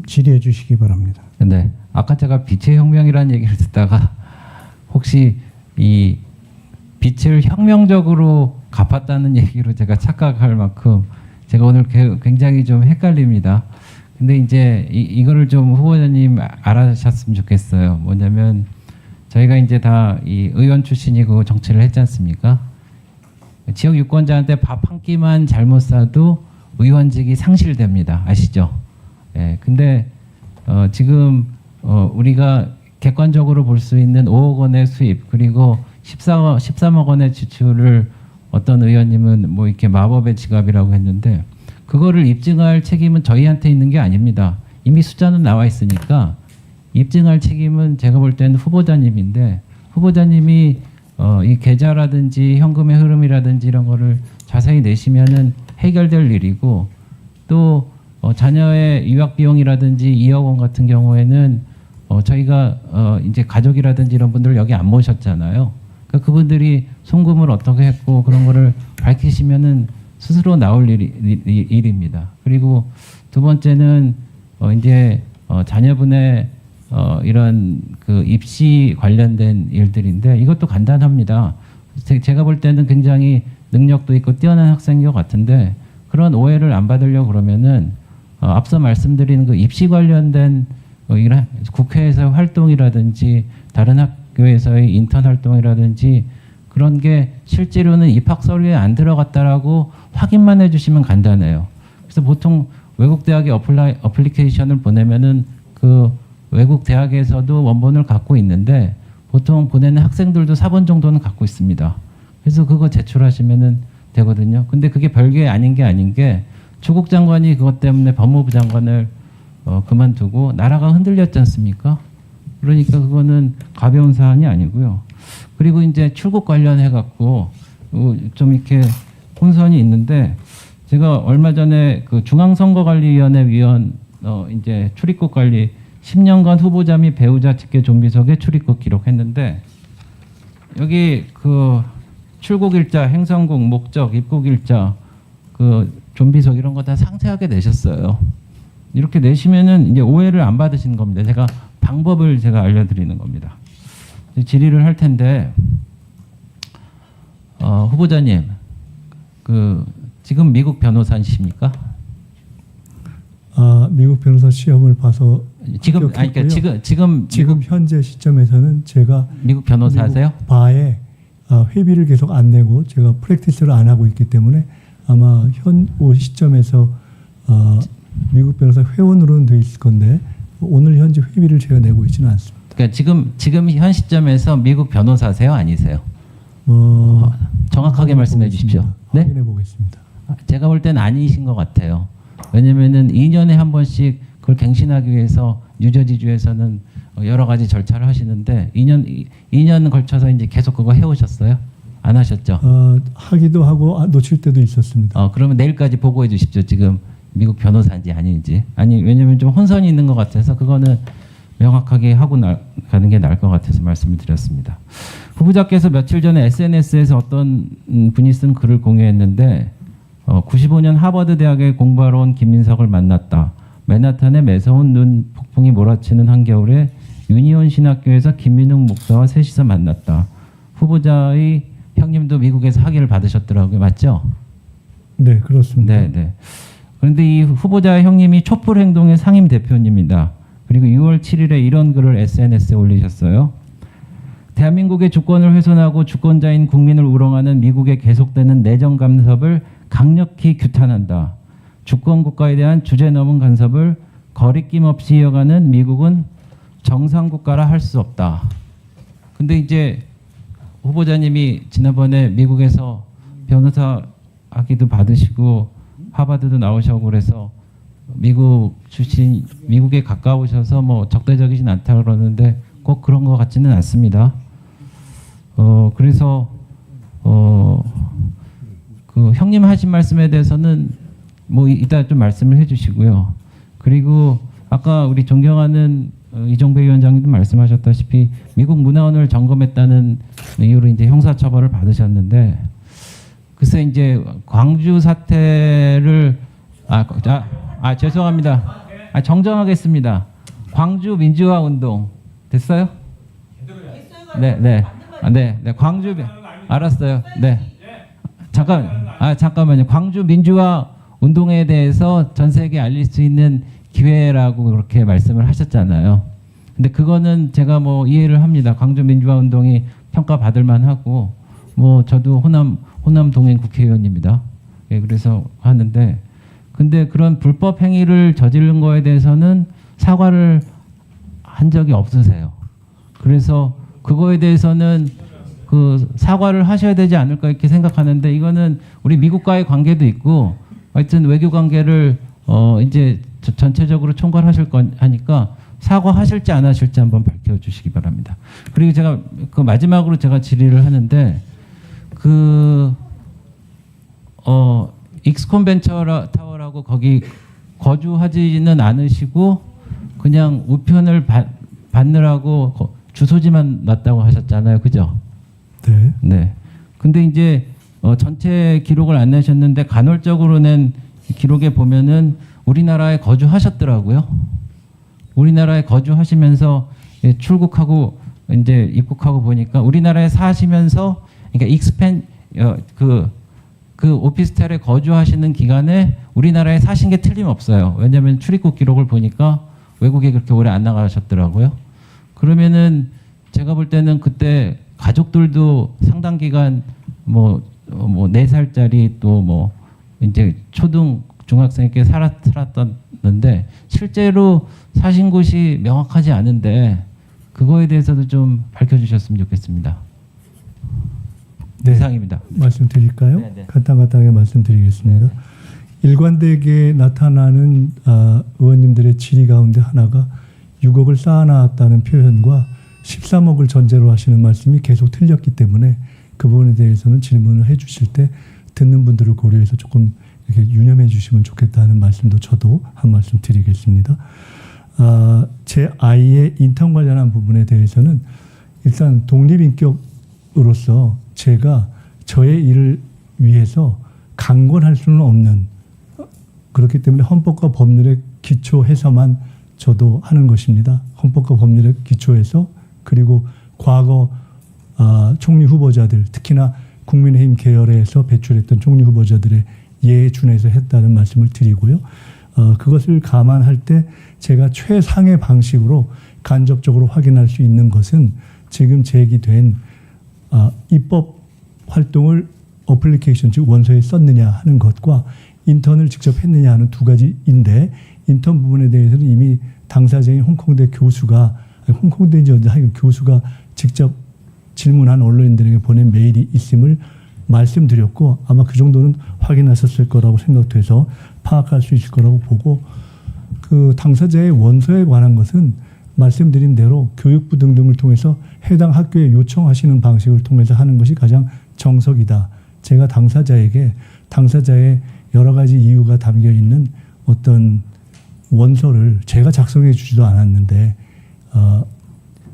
질의해 주시기 바랍니다. 네, 아까 제가 빛의 혁명이라는 얘기를 듣다가 혹시 이 빛을 혁명적으로 갚았다는 얘기로 제가 착각할 만큼 제가 오늘 굉장히 좀 헷갈립니다. 근데 이제 이거를 좀 후보자님 알아셨으면 좋겠어요. 뭐냐면 저희가 이제 다 이 의원 출신이고 정치를 했지 않습니까? 지역 유권자한테 밥 한 끼만 잘못 사도 의원직이 상실됩니다. 아시죠? 예. 근데 지금 우리가 객관적으로 볼 수 있는 5억 원의 수입 그리고 13억 원의 지출을 어떤 의원님은 뭐 이렇게 마법의 지갑이라고 했는데 그거를 입증할 책임은 저희한테 있는 게 아닙니다. 이미 숫자는 나와 있으니까 입증할 책임은 제가 볼 때는 후보자님인데 후보자님이 이 계좌라든지 현금의 흐름이라든지 이런 거를 자세히 내시면은 해결될 일이고 또 자녀의 유학 비용이라든지 2억 원 같은 경우에는 저희가 이제 가족이라든지 이런 분들을 여기 안 모셨잖아요. 그러니까 그분들이 송금을 어떻게 했고 그런 거를 밝히시면은 스스로 나올 일입니다. 그리고 두 번째는 이제 자녀분의 이런 그 입시 관련된 일들인데 이것도 간단합니다. 제가 볼 때는 굉장히 능력도 있고 뛰어난 학생인 것 같은데 그런 오해를 안 받으려고 그러면은 앞서 말씀드린 그 입시 관련된 이런 국회에서의 활동이라든지 다른 학교에서의 인턴 활동이라든지 그런 게 실제로는 입학 서류에 안 들어갔다라고 확인만 해주시면 간단해요. 그래서 보통 외국 대학에 어플리케이션을 보내면은 그 외국 대학에서도 원본을 갖고 있는데 보통 보내는 학생들도 4번 정도는 갖고 있습니다. 그래서 그거 제출하시면은 되거든요. 근데 그게 별게 아닌 게 조국 장관이 그것 때문에 법무부 장관을 그만두고 나라가 흔들렸지 않습니까? 그러니까 그거는 가벼운 사안이 아니고요. 그리고 이제 출국 관련해 갖고 좀 이렇게 혼선이 있는데 제가 얼마 전에 그 중앙선거관리위원회 위원 이제 출입국 관리 10년간 후보자 및 배우자 직계 좀비석에 출입국 기록했는데 여기 그 출국 일자, 행성국, 목적, 입국 일자, 그 좀비석 이런 거 다 상세하게 내셨어요. 이렇게 내시면은 이제 오해를 안 받으시는 겁니다. 제가 방법을 제가 알려드리는 겁니다. 질의를 할 텐데 후보자님, 그 지금 미국 변호사이십니까? 미국 변호사 시험을 봐서 지금 아니 그러니까 지금 현재 시점에서는 제가 미국 변호사세요? 미국 바에 회비를 계속 안 내고 제가 프랙티스를 안 하고 있기 때문에 아마 현 시점에서 미국 변호사 회원으로는 돼 있을 건데 오늘 현재 회비를 제가 내고 있지는 않습니다. 그러니까 지금 현 시점에서 미국 변호사세요, 아니세요? 정확하게 말씀해 주십시오. 네? 확인해 보겠습니다. 제가 볼 때는 아니신 것 같아요. 왜냐면은 2년에 한 번씩 그걸 갱신하기 위해서 뉴저지주에서는 여러 가지 절차를 하시는데 2년 걸쳐서 이제 계속 그거 해오셨어요? 안 하셨죠? 하기도 하고 놓칠 때도 있었습니다. 그러면 내일까지 보고해 주십시오. 지금 미국 변호사인지 아닌지. 아니 왜냐면 좀 혼선이 있는 것 같아서 그거는 명확하게 하고 가는 게 나을 것 같아서 말씀을 드렸습니다. 후보자께서 며칠 전에 SNS에서 어떤 분이 쓴 글을 공유했는데 95년 하버드 대학에 공부하러 온 김민석을 만났다. 맨하탄의 매서운 눈 폭풍이 몰아치는 한겨울에 유니온 신학교에서 김민욱 목사와 셋이서 만났다. 후보자의 형님도 미국에서 학위를 받으셨더라고요. 맞죠? 네, 그렇습니다. 네. 그런데 이 후보자의 형님이 촛불 행동의 상임 대표입니다. 그리고 6월 7일에 이런 글을 SNS에 올리셨어요. 대한민국의 주권을 훼손하고 주권자인 국민을 우롱하는 미국의 계속되는 내정 간섭을 강력히 규탄한다. 주권 국가에 대한 주제 넘은 간섭을 거리낌 없이 이어가는 미국은 정상 국가라 할 수 없다. 근데 이제 후보자님이 지난번에 미국에서 변호사 학위도 받으시고 하버드도 나오셔고 그래서 미국 출신, 미국에 가까우셔서 뭐 적대적이진 않다 그러는데 꼭 그런 것 같지는 않습니다. 그래서 그 형님 하신 말씀에 대해서는 뭐 이따 좀 말씀을 해주시고요. 그리고 아까 우리 존경하는 이종배 위원장님도 말씀하셨다시피 미국 문화원을 점검했다는 이유로 이제 형사처벌을 받으셨는데 글쎄 이제 광주 사태를 죄송합니다. 정정하겠습니다. 광주 민주화 운동 됐어요? 네, 네. 네, 네. 광주 알았어요. 네. 잠깐만요. 광주 민주화 운동에 대해서 전 세계에 알릴 수 있는 기회라고 그렇게 말씀을 하셨잖아요. 근데 그거는 제가 뭐 이해를 합니다. 광주 민주화 운동이 평가받을 만하고 뭐 저도 호남 동행 국회의원입니다. 예, 그래서 하는데 근데 그런 불법 행위를 저지른 거에 대해서는 사과를 한 적이 없으세요. 그래서 그거에 대해서는 그 사과를 하셔야 되지 않을까 이렇게 생각하는데 이거는 우리 미국과의 관계도 있고 하여튼 외교 관계를 이제 전체적으로 총괄하실 거니까 사과하실지 안 하실지 한번 밝혀주시기 바랍니다. 그리고 제가 그 마지막으로 제가 질의를 하는데 익스콘 벤처 타워라고 거기 거주하지는 않으시고 그냥 우편을 받느라고 주소지만 놨다고 하셨잖아요, 그죠? 네. 네. 근데 이제 전체 기록을 안 내셨는데 간헐적으로 낸 기록에 보면은 우리나라에 거주하셨더라고요. 우리나라에 거주하시면서 출국하고 이제 입국하고 보니까 우리나라에 사시면서 그러니까 그 오피스텔에 거주하시는 기간에 우리나라에 사신 게 틀림없어요. 왜냐하면 출입국 기록을 보니까 외국에 그렇게 오래 안 나가셨더라고요. 그러면은 제가 볼 때는 그때 가족들도 상당 기간 뭐 4살짜리 또 뭐 이제 초등 중학생께 살았었는데 실제로 사신 곳이 명확하지 않은데 그거에 대해서도 좀 밝혀주셨으면 좋겠습니다. 네. 이상입니다. 말씀드릴까요? 네, 네. 간단하게 말씀드리겠습니다. 일관되게 나타나는 의원님들의 질의 가운데 하나가 6억을 쌓아놨다는 표현과 13억을 전제로 하시는 말씀이 계속 틀렸기 때문에 그 부분에 대해서는 질문을 해주실 때 듣는 분들을 고려해서 조금 이렇게 유념해 주시면 좋겠다는 말씀도 저도 한 말씀 드리겠습니다. 제 아이의 인턴 관련한 부분에 대해서는 일단 독립인격으로서 제가 저의 일을 위해서 강권할 수는 없는 그렇기 때문에 헌법과 법률에 기초해서만 저도 하는 것입니다. 헌법과 법률에 기초해서 그리고 과거 총리 후보자들 특히나 국민의힘 계열에서 배출했던 총리 후보자들의 예에 준해서 했다는 말씀을 드리고요. 그것을 감안할 때 제가 최상의 방식으로 간접적으로 확인할 수 있는 것은 지금 제기된 입법 활동을 어플리케이션 즉 원서에 썼느냐 하는 것과 인턴을 직접 했느냐 하는 두 가지인데 인턴 부분에 대해서는 이미 당사자인 홍콩대 교수가 홍콩대인지 어디 하여간 교수가 직접 질문한 언론인들에게 보낸 메일이 있음을 말씀드렸고 아마 그 정도는 확인하셨을 거라고 생각돼서 파악할 수 있을 거라고 보고 그 당사자의 원서에 관한 것은 말씀드린 대로 교육부 등등을 통해서 해당 학교에 요청하시는 방식을 통해서 하는 것이 가장 정석이다. 제가 당사자에게 당사자의 여러 가지 이유가 담겨 있는 어떤 원서를 제가 작성해 주지도 않았는데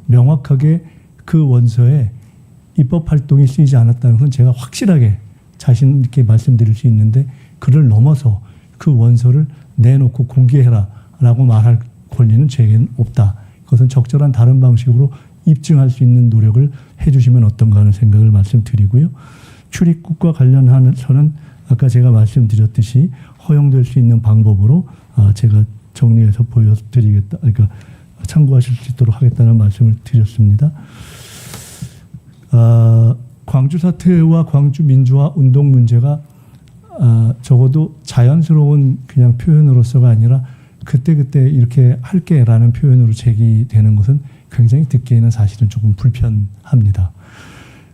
명확하게 그 원서에 입법 활동이 쓰이지 않았다는 것은 제가 확실하게 자신 있게 말씀드릴 수 있는데 그를 넘어서 그 원서를 내놓고 공개해라라고 말할 권리는 제게는 없다. 그것은 적절한 다른 방식으로 입증할 수 있는 노력을 해주시면 어떤가 하는 생각을 말씀드리고요. 출입국과 관련해서는 아까 제가 말씀드렸듯이 허용될 수 있는 방법으로 제가 정리해서 보여드리겠다. 그러니까 참고하실 수 있도록 하겠다는 말씀을 드렸습니다. 광주 사태와 광주 민주화 운동 문제가 적어도 자연스러운 그냥 표현으로서가 아니라 그때그때 이렇게 할게라는 표현으로 제기되는 것은 굉장히 듣기에는 사실은 조금 불편합니다.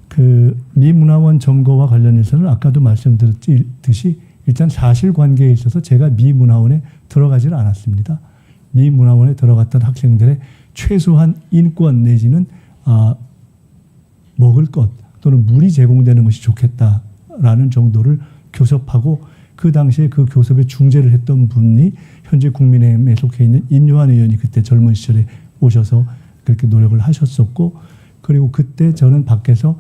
그 미 문화원 점거와 관련해서는 아까도 말씀드렸듯이 일단 사실관계에 있어서 제가 미 문화원에 들어가지는 않았습니다. 미 문화원에 들어갔던 학생들의 최소한 인권 내지는 먹을 것 또는 물이 제공되는 것이 좋겠다라는 정도를 교섭하고 그 당시에 그 교섭에 중재를 했던 분이 현재 국민의힘에 속해 있는 인요한 의원이 그때 젊은 시절에 오셔서 그렇게 노력을 하셨었고 그리고 그때 저는 밖에서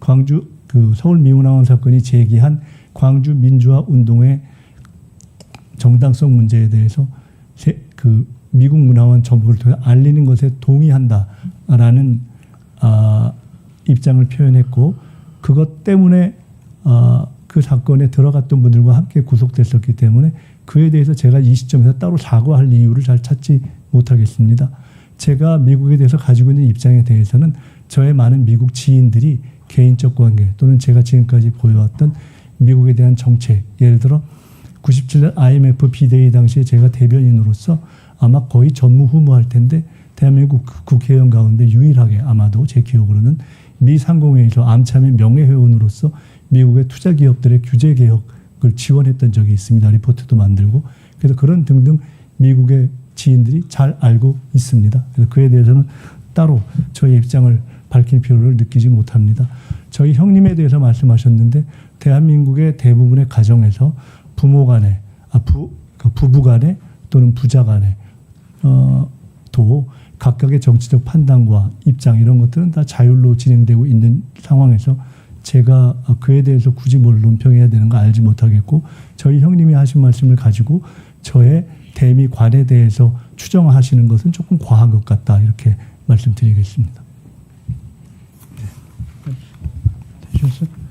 광주 그 서울 미문화원 사건이 제기한 광주 민주화 운동의 정당성 문제에 대해서 그 미국 문화원 전북을 통해 알리는 것에 동의한다라는 입장을 표현했고 그것 때문에 그 사건에 들어갔던 분들과 함께 구속됐었기 때문에 그에 대해서 제가 이 시점에서 따로 사과할 이유를 잘 찾지 못하겠습니다. 제가 미국에 대해서 가지고 있는 입장에 대해서는 저의 많은 미국 지인들이 개인적 관계 또는 제가 지금까지 보여왔던 미국에 대한 정책, 예를 들어 97년 IMF 비대위 당시에 제가 대변인으로서 아마 거의 전무후무할 텐데 대한민국 국회의원 가운데 유일하게 아마도 제 기억으로는 미 상공회의소 암참의 명예회원으로서 미국의 투자 기업들의 규제 개혁을 지원했던 적이 있습니다. 리포트도 만들고 그래서 그런 등등 미국의 지인들이 잘 알고 있습니다. 그래서 그에 대해서는 따로 저희 입장을 밝힐 필요를 느끼지 못합니다. 저희 형님에 대해서 말씀하셨는데 대한민국의 대부분의 가정에서 부모 간에 부부 간에 또는 부자 간에 또 각각의 정치적 판단과 입장 이런 것들은 다 자율로 진행되고 있는 상황에서 제가 그에 대해서 굳이 뭘 논평해야 되는 거 알지 못하겠고 저희 형님이 하신 말씀을 가지고 저의 대미 관에 대해서 추정하시는 것은 조금 과한 것 같다 이렇게 말씀드리겠습니다. 되셨어요?